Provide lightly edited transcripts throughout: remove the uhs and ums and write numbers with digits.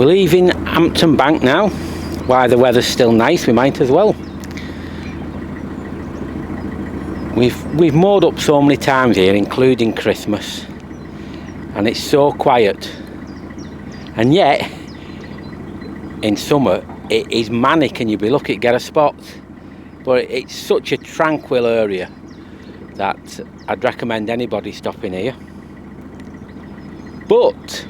We're leaving Hampton Bank now. Why, the weather's still nice, we might as well. We've moored up so many times here, including Christmas, and it's so quiet. And yet, in summer, it is manic, and you'll be lucky to get a spot. But it's such a tranquil area that I'd recommend anybody stopping here. But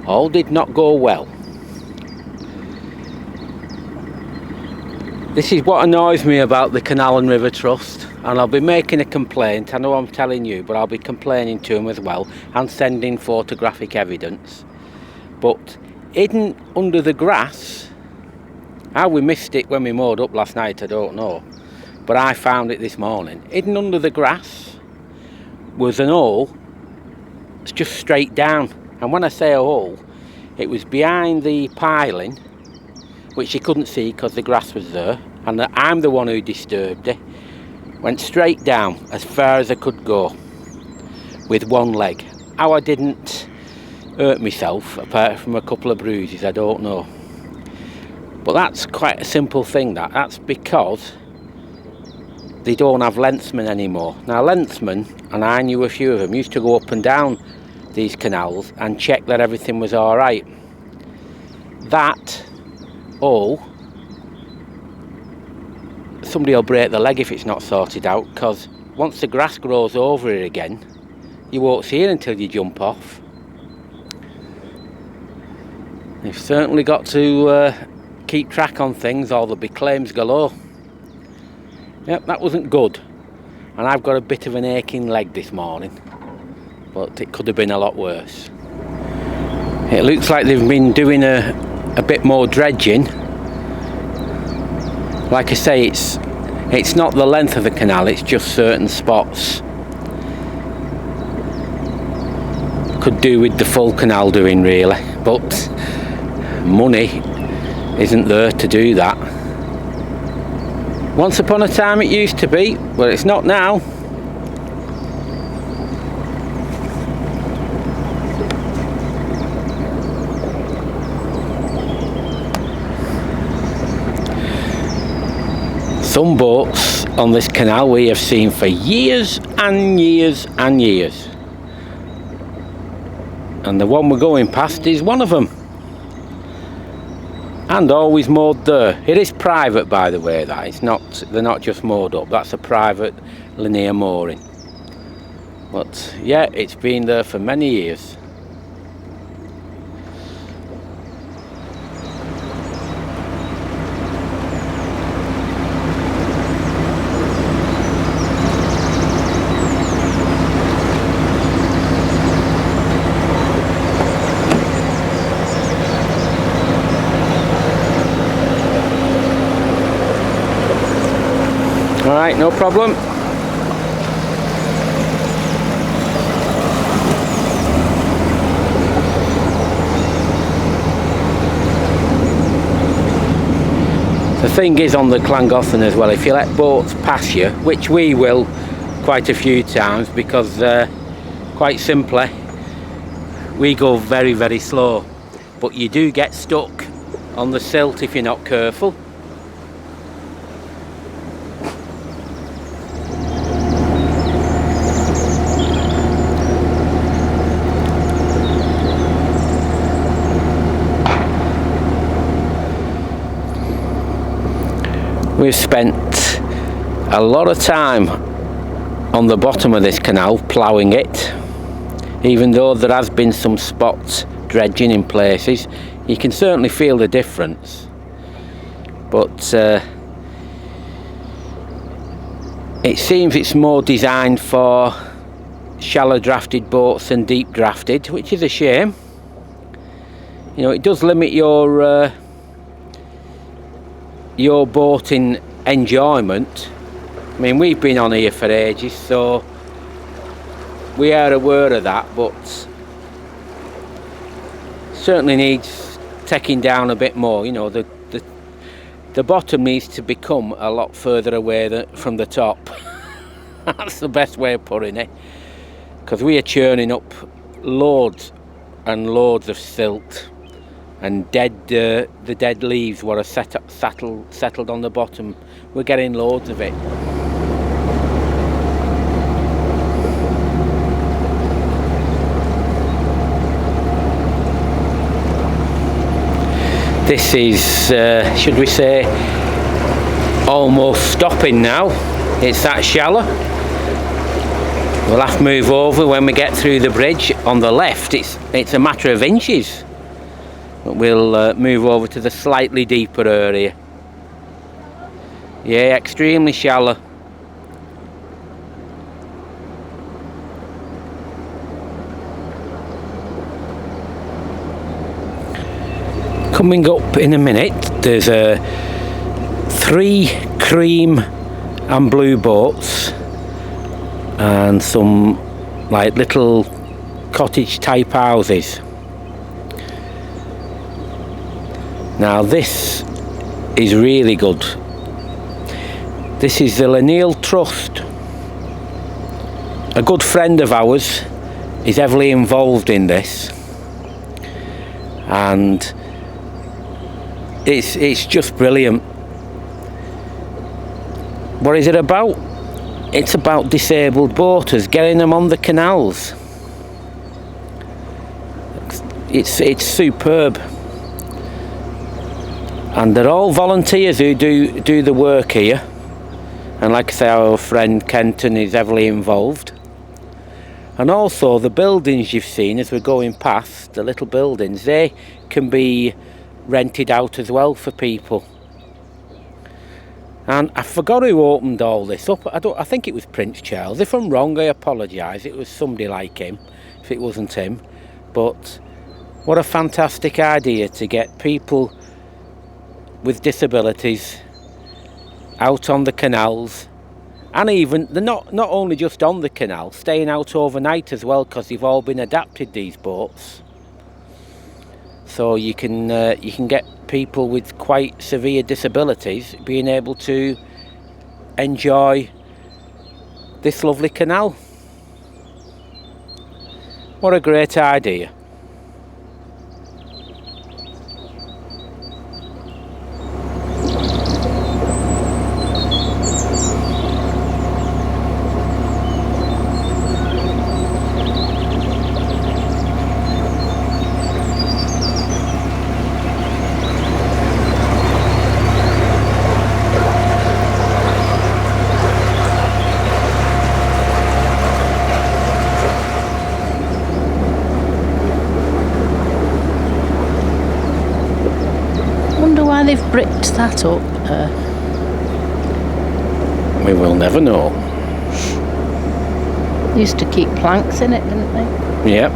all did not go well. This is what annoys me about the Canal and River Trust, and I'll be making a complaint. I know I'm telling you, but I'll be complaining to them as well and sending photographic evidence. But hidden under the grass, how we missed it when we moored up last night I don't know, but I found it this morning. Hidden under the grass was an hole. It's just straight down, and when I say a hole, it was behind the piling, which you couldn't see because the grass was there, and I'm the one who disturbed it. Went straight down as far as I could go with one leg. How I didn't hurt myself, apart from a couple of bruises, I don't know. But that's quite a simple thing. That's because they don't have lensmen anymore. Now lensmen, and I knew a few of them, used to go up and down these canals and check that everything was all right. That hole, somebody will break the leg if it's not sorted out, because once the grass grows over it again, you won't see it until you jump off. You've certainly got to keep track on things, or there'll be claims galore. Yep, that wasn't good, and I've got a bit of an aching leg this morning, but it could have been a lot worse. It looks like they've been doing a bit more dredging. Like I say, it's not the length of the canal, it's just certain spots. Could do with the full canal doing, really, but money isn't there to do that. Once upon a time it used to be, but it's not now. Some boats on this canal we have seen for years and years and years, and the one we're going past is one of them, and always moored there. It is private, by the way, that it's not, they're not just moored up, that's a private linear mooring. But yeah, it's been there for many years. Alright, no problem. The thing is on the Llangollen as well, if you let boats pass you, which we will quite a few times, because quite simply we go very, very slow, but you do get stuck on the silt if you're not careful. We've spent a lot of time on the bottom of this canal ploughing it, even though there has been some spots dredging in places. You can certainly feel the difference, but it seems it's more designed for shallow drafted boats than deep drafted, which is a shame. You know, it does limit your boating enjoyment. I mean, we've been on here for ages, so we are aware of that, but certainly needs taking down a bit more. You know, the bottom needs to become a lot further away from the top. That's the best way of putting it, because we are churning up loads and loads of silt, and the dead leaves were settled on the bottom. We're getting loads of it. This is, should we say, almost stopping now. It's that shallow. We'll have to move over when we get through the bridge. On the left, it's a matter of inches. But we'll move over to the slightly deeper area. Yeah, extremely shallow. Coming up in a minute, there's 3 cream and blue boats and some like little cottage type houses. Now this is really good. This is the Llangollen Trust. A good friend of ours is heavily involved in this, and it's just brilliant. What is it about? It's about disabled boaters, getting them on the canals. It's superb. And they're all volunteers who do the work here. And like I say, our friend Kenton is heavily involved. And also the buildings you've seen as we're going past, the little buildings, they can be rented out as well for people. And I forgot who opened all this up. I think it was Prince Charles. If I'm wrong, I apologise. It was somebody like him, if it wasn't him. But what a fantastic idea to get people with disabilities out on the canals. And even, they're not only just on the canal, staying out overnight as well, because they've all been adapted, these boats. So you can get people with quite severe disabilities being able to enjoy this lovely canal. What a great idea. They've bricked that up. We will never know. They used to keep planks in it, didn't they? Yep.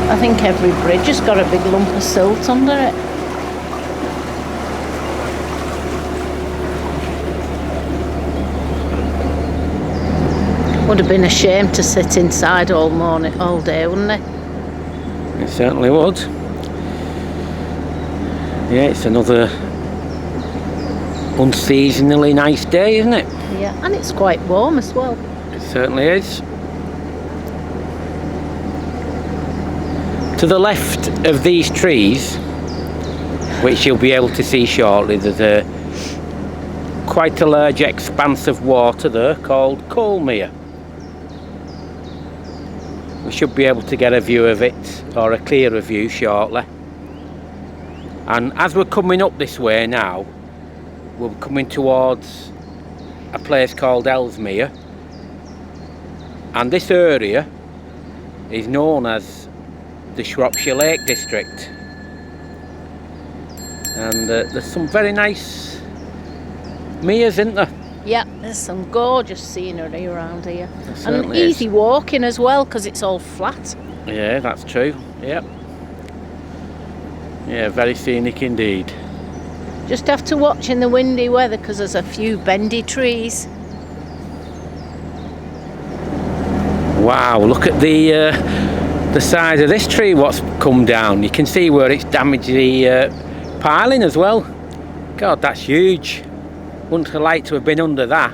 I think every bridge has got a big lump of silt under it. Would have been a shame to sit inside all day, wouldn't it? It certainly would. Yeah, it's another unseasonally nice day, isn't it? Yeah, and it's quite warm as well. It certainly is. To the left of these trees, which you'll be able to see shortly, there's quite a large expanse of water there called Ellesmere. We should be able to get a view of it, or a clearer view shortly. And as we're coming up this way now, we're coming towards a place called Ellesmere, and this area is known as the Shropshire Lake District. And there's some very nice meres, isn't there? Yeah, there's some gorgeous scenery around here. And is. Easy walking as well, because it's all flat. Yeah, that's true. Yep. Yeah, very scenic indeed. Just have to watch in the windy weather, because there's a few bendy trees. Wow, look at the size of this tree, what's come down. You can see where it's damaged the piling as well. God, that's huge. Wouldn't have liked to have been under that.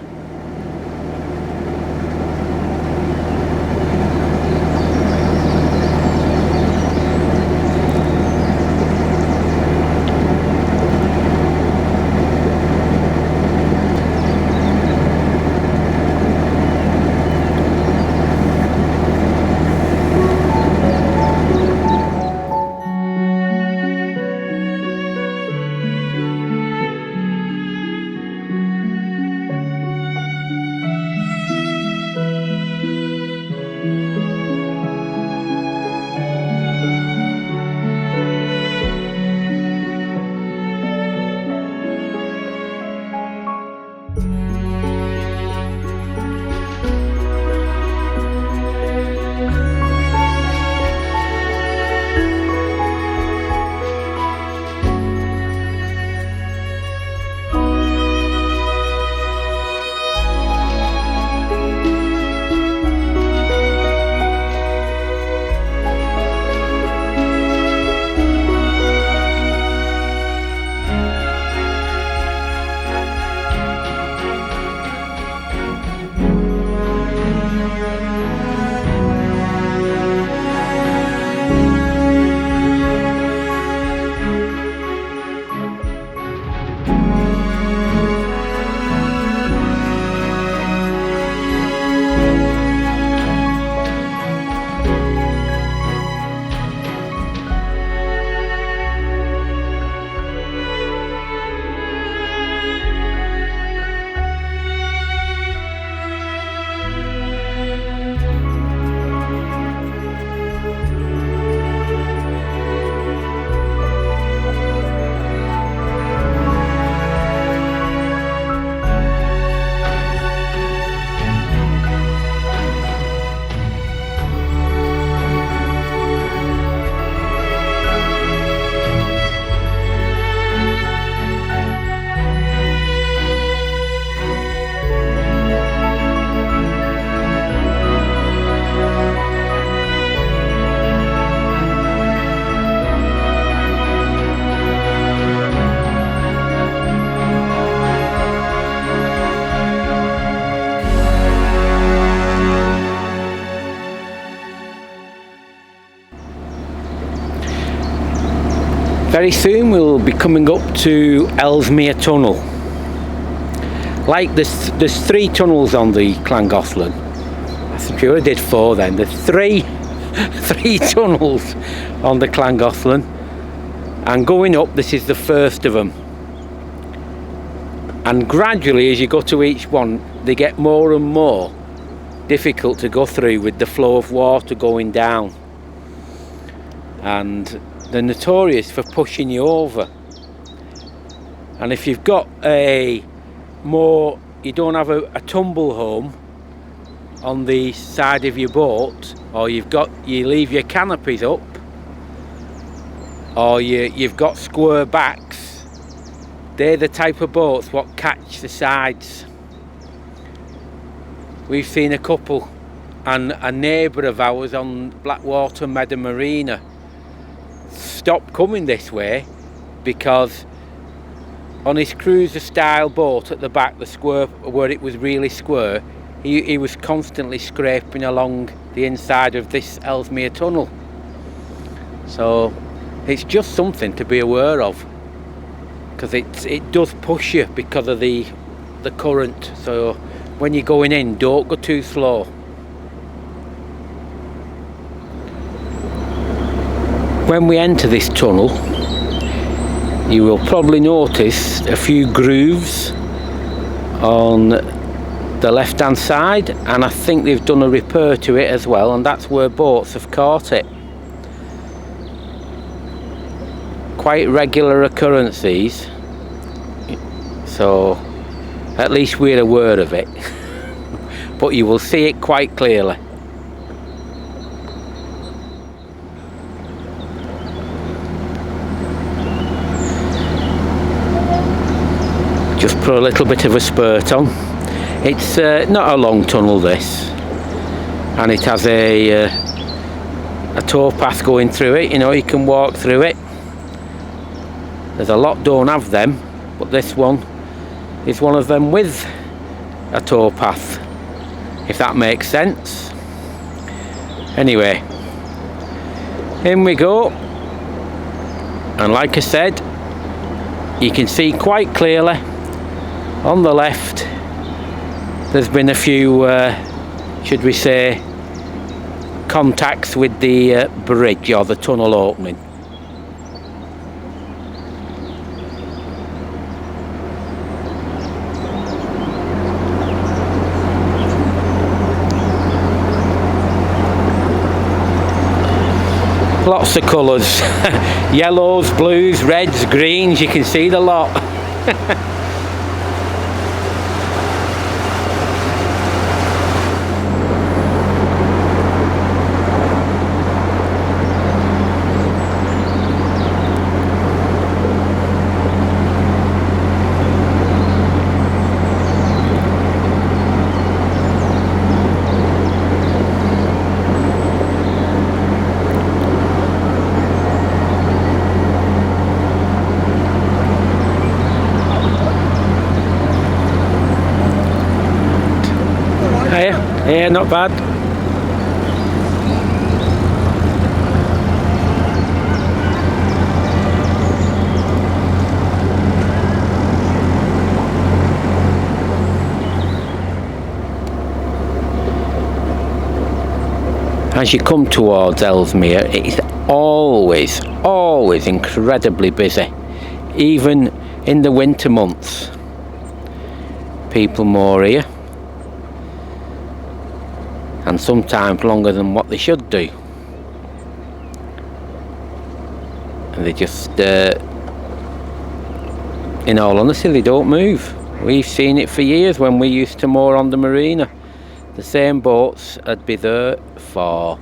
Very soon we'll be coming up to Ellesmere tunnel. Like there's 3 tunnels on the Llangollen. I'm sure I did 4 then. There's three tunnels on the Llangollen, and going up this is the first of them. And gradually as you go to each one they get more and more difficult to go through with the flow of water going down. And they're notorious for pushing you over. And if you've got you don't have a tumble home on the side of your boat, or you leave your canopies up, or you've got square backs, they're the type of boats what catch the sides. We've seen a couple, and a neighbour of ours on Blackwater Meadow Marina stopped coming this way because on his cruiser style boat at the back, the square where it was really square, he was constantly scraping along the inside of this Ellesmere tunnel. So it's just something to be aware of, because it does push you because of the current. So when you're going in, don't go too slow. When we enter this tunnel, you will probably notice a few grooves on the left hand side, and I think they've done a repair to it as well, and that's where boats have caught it. Quite regular occurrences, so at least we're aware of it. But you will see it quite clearly. Just put a little bit of a spurt on. It's not a long tunnel this, and it has a towpath going through it. You know, you can walk through it. There's a lot don't have them, but this one is one of them with a towpath, if that makes sense. Anyway, in we go, and like I said, you can see quite clearly on the left there's been a few should we say contacts with the bridge or the tunnel opening. Lots of colours, yellows, blues, reds, greens, you can see the lot. Yeah, not bad. As you come towards Ellesmere, it's always incredibly busy. Even in the winter months, people moor here. And sometimes longer than what they should do. And they just, in all honesty, they don't move. We've seen it for years when we used to moor on the marina. The same boats would be there for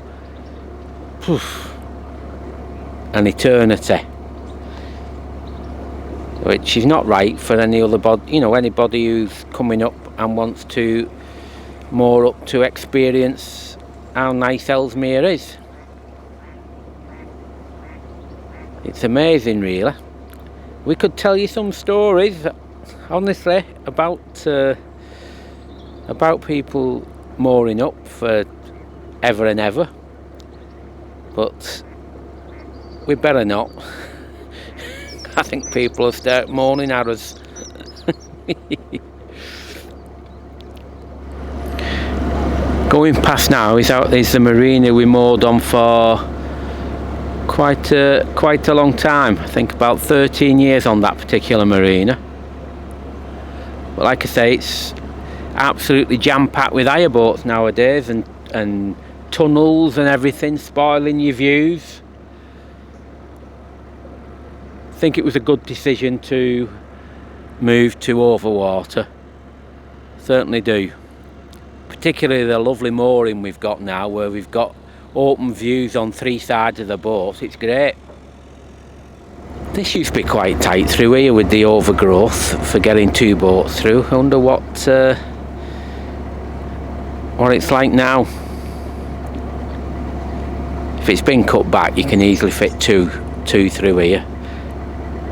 an eternity, which is not right for any other body, anybody who's coming up and wants to moor up to experience how nice Ellesmere is. It's amazing, really. We could tell you some stories, honestly, about people mooring up for ever and ever, but we better not. I think people will start mourning at us. Going past now is the marina we moored on for quite a long time. I think about 13 years on that particular marina. But like I say, it's absolutely jam-packed with hire boats nowadays, and tunnels and everything, spoiling your views. I think it was a good decision to move to overwater. Certainly do. Particularly the lovely mooring we've got now, where we've got open views on 3 sides of the boat. It's great. This used to be quite tight through here with the overgrowth for getting 2 boats through. I wonder what it's like now. If it's been cut back, you can easily fit two through here.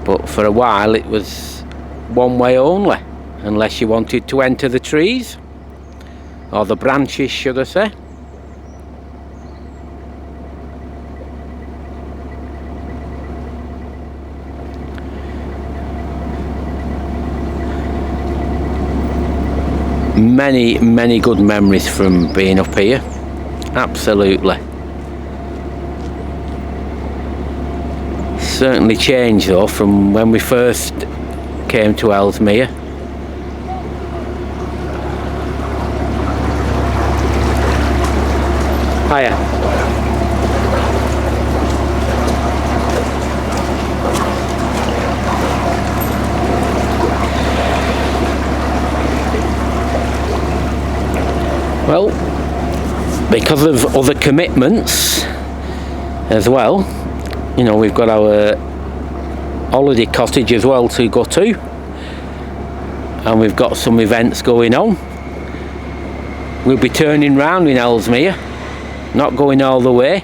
But for a while it was one way only, unless you wanted to enter the trees. Or the branches, should I say. Many good memories from being up here. Absolutely. Certainly changed though from when we first came to Ellesmere. Hiya. Well, because of other commitments as well, we've got our holiday cottage as well to go to, and we've got some events going on. We'll be turning round in Ellesmere, not going all the way.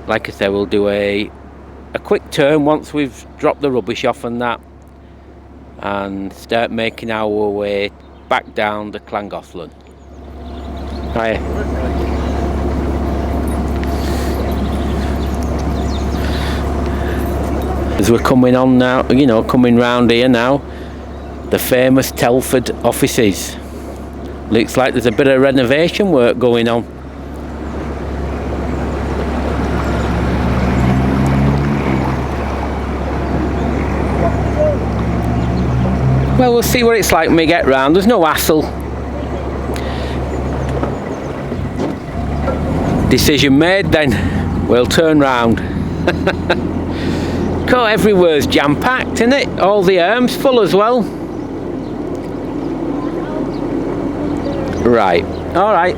Like I said, we'll do a a quick turn once we've dropped the rubbish off and that, and start making our way back down the Llangollen. Right. As we're coming on now, you know, coming round here now, the famous Telford offices. Looks like there's a bit of renovation work going on. Well, we'll see what it's like when we get round. There's no hassle. Decision made then. We'll turn round. God, everywhere's jam-packed, isn't it? All the arms full as well. Right, alright.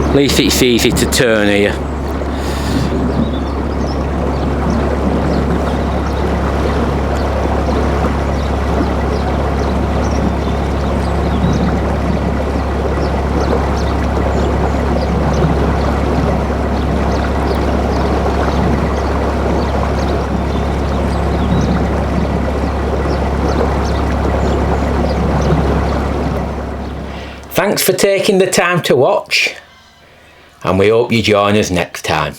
At least it's easy to turn here. Thanks for taking the time to watch, and we hope you join us next time.